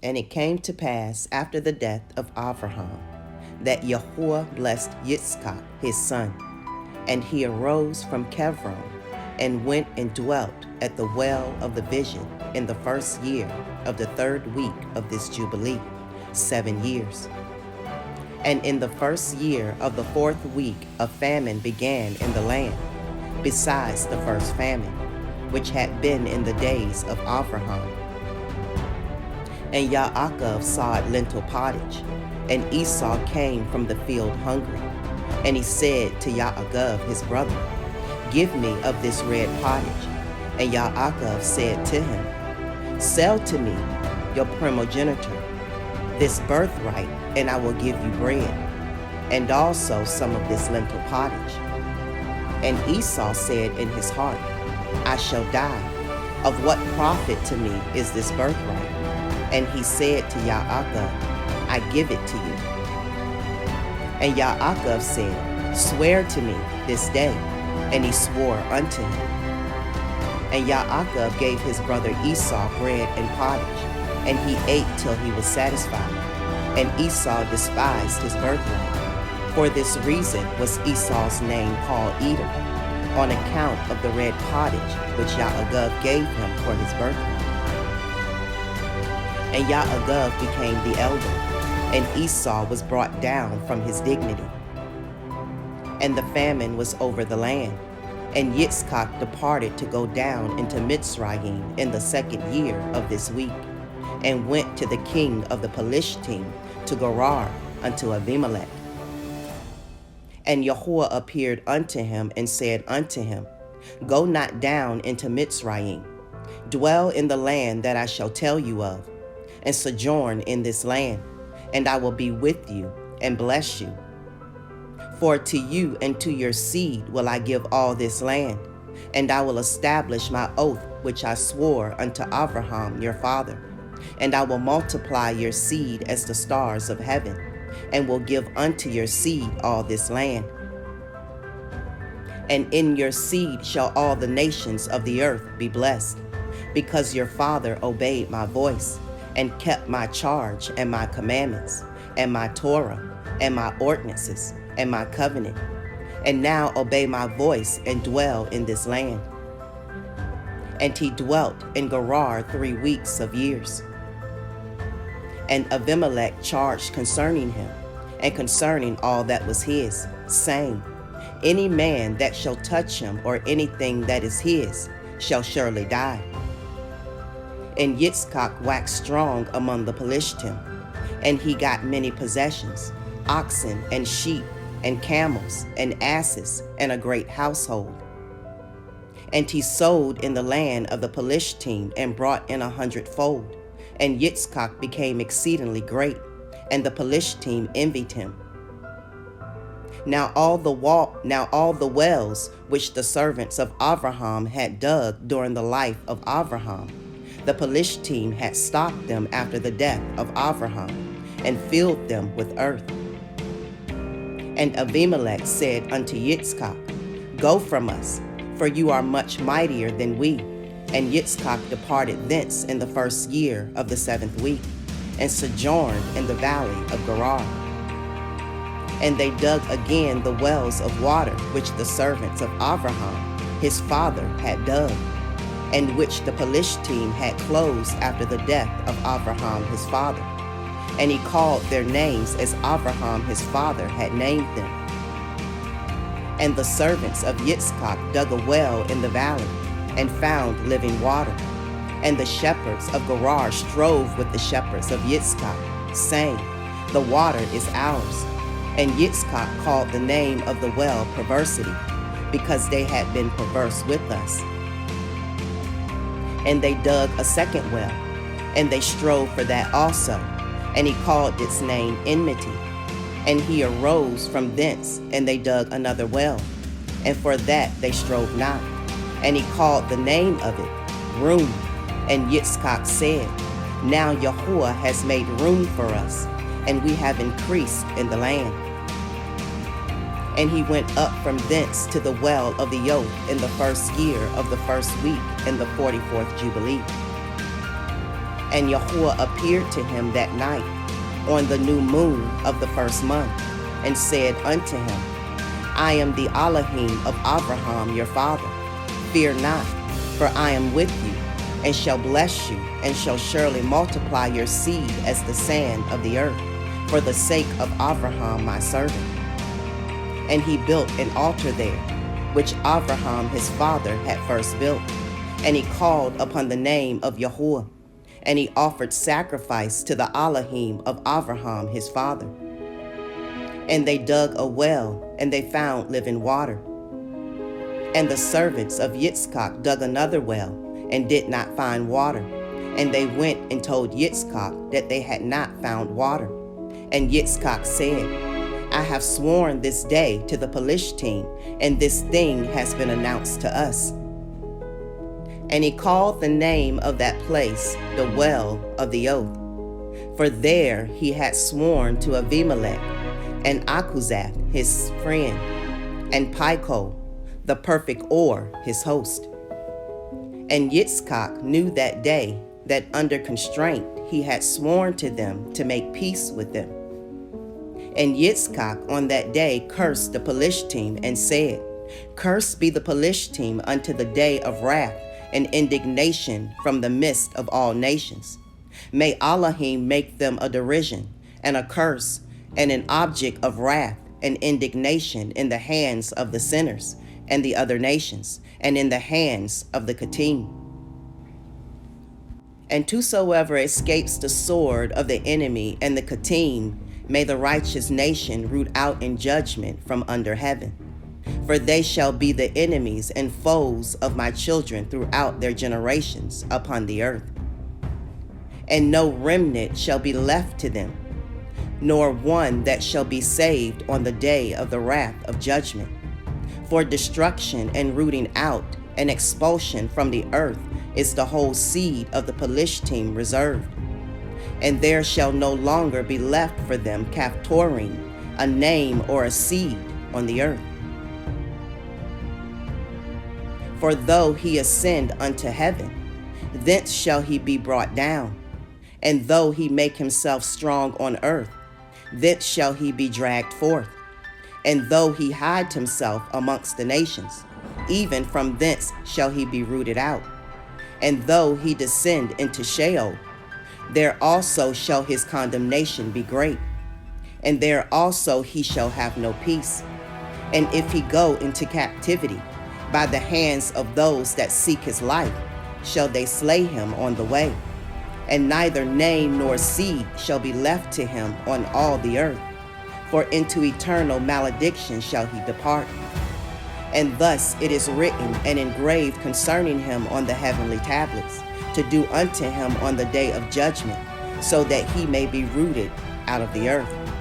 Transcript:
And it came to pass after the death of Abraham that Yahuwah blessed Yitzchak his son, and he arose from Chevron and went and dwelt at the well of the vision in the first year of the 3rd week of this Jubilee, 7 years. And in the first year of the 4th week a famine began in the land, besides the first famine, which had been in the days of Abraham. And Yaakov sawed lentil pottage, and Esau came from the field hungry. And he said to Yaakov his brother, Give me of this red pottage. And Yaakov said to him, Sell to me your primogeniture, this birthright, and I will give you bread, and also some of this lentil pottage. And Esau said in his heart, I shall die. Of what profit to me is this birthright? And he said to Yaakov, I give it to you. And Yaakov said, Swear to me this day. And he swore unto him. And Yaakov gave his brother Esau bread and pottage, and he ate till he was satisfied. And Esau despised his birthright. For this reason was Esau's name called Edom, on account of the red pottage which Yaakov gave him for his birthright. And Yaakov became the elder, and Esau was brought down from his dignity. And the famine was over the land, and Yitzchak departed to go down into Mitzrayim in the 2nd year of this week, and went to the king of the Pelishtim to Gerar unto Abimelech. And Yahuwah appeared unto him and said unto him, Go not down into Mitzrayim, dwell in the land that I shall tell you of, and sojourn in this land, and I will be with you and bless you. For to you and to your seed will I give all this land, and I will establish my oath which I swore unto Abraham your father, and I will multiply your seed as the stars of heaven, and will give unto your seed all this land. And in your seed shall all the nations of the earth be blessed, because your father obeyed my voice, and kept my charge and my commandments, and my Torah, and my ordinances, and my covenant. And now obey my voice and dwell in this land. And he dwelt in Gerar 3 weeks of years. And Abimelech charged concerning him, and concerning all that was his, saying, Any man that shall touch him or anything that is his shall surely die. And Yitzchak waxed strong among the Pelishtim, and he got many possessions, oxen and sheep and camels and asses, and a great household. And he sowed in the land of the Pelishtim and brought in 100-fold. And Yitzchak became exceedingly great, and the Pelishtim envied him. Now all the wells which the servants of Abraham had dug during the life of Abraham, the Pelishtim had stopped them after the death of Abraham, and filled them with earth. And Abimelech said unto Yitzchak, Go from us, for you are much mightier than we. And Yitzchak departed thence in the 1st year of the 7th week, and sojourned in the valley of Gerar. And they dug again the wells of water which the servants of Abraham his father had dug, and which the Pelishtim had closed after the death of Abraham his father. And he called their names as Abraham his father had named them. And the servants of Yitzchak dug a well in the valley, and found living water. And the shepherds of Gerar strove with the shepherds of Yitzchak, saying, The water is ours. And Yitzchak called the name of the well Perversity, because they had been perverse with us. And they dug a 2nd well, and they strove for that also, and he called its name Enmity. And he arose from thence, and they dug another well, and for that they strove not. And he called the name of it Room. And Yitzchak said, Now Yahuwah has made room for us, and we have increased in the land. And he went up from thence to the well of the oath in the 1st year of the 1st week in the 44th Jubilee. And Yahuwah appeared to him that night on the new moon of the first month, and said unto him, I am the Elohim of Abraham your father. Fear not, for I am with you, and shall bless you, and shall surely multiply your seed as the sand of the earth, for the sake of Abraham my servant. And he built an altar there, which Abraham his father had first built. And he called upon the name of Yahuwah, and he offered sacrifice to the Elohim of Abraham his father. And they dug a well, and they found living water. And the servants of Yitzchak dug another well, and did not find water. And they went and told Yitzchak that they had not found water. And Yitzchak said, I have sworn this day to the Pelishtim, and this thing has been announced to us. And he called the name of that place the Well of the Oath. For there he had sworn to Abimelech, and Achuzzath his friend, and Pico, the perfect Or, his host. And Yitzchak knew that day that under constraint he had sworn to them to make peace with them. And Yitzchak on that day cursed the Pelishtim, and said, Cursed be the Pelishtim unto the day of wrath and indignation from the midst of all nations. May Elohim make them a derision, and a curse, and an object of wrath and indignation in the hands of the sinners and the other nations, and in the hands of the Kittim. And whosoever escapes the sword of the enemy and the Kittim, may the righteous nation root out in judgment from under heaven. For they shall be the enemies and foes of my children throughout their generations upon the earth. And no remnant shall be left to them, nor one that shall be saved on the day of the wrath of judgment. For destruction and rooting out and expulsion from the earth is the whole seed of the Pelishtim reserved. And there shall no longer be left for them Caphtorim, a name or a seed on the earth. For though he ascend unto heaven, thence shall he be brought down. And though he make himself strong on earth, thence shall he be dragged forth. And though he hide himself amongst the nations, even from thence shall he be rooted out. And though he descend into Sheol, there also shall his condemnation be great. And there also he shall have no peace. And if he go into captivity, by the hands of those that seek his life, shall they slay him on the way. And neither name nor seed shall be left to him on all the earth, for into eternal malediction shall he depart. And thus it is written and engraved concerning him on the heavenly tablets, to do unto him on the day of judgment, so that he may be rooted out of the earth.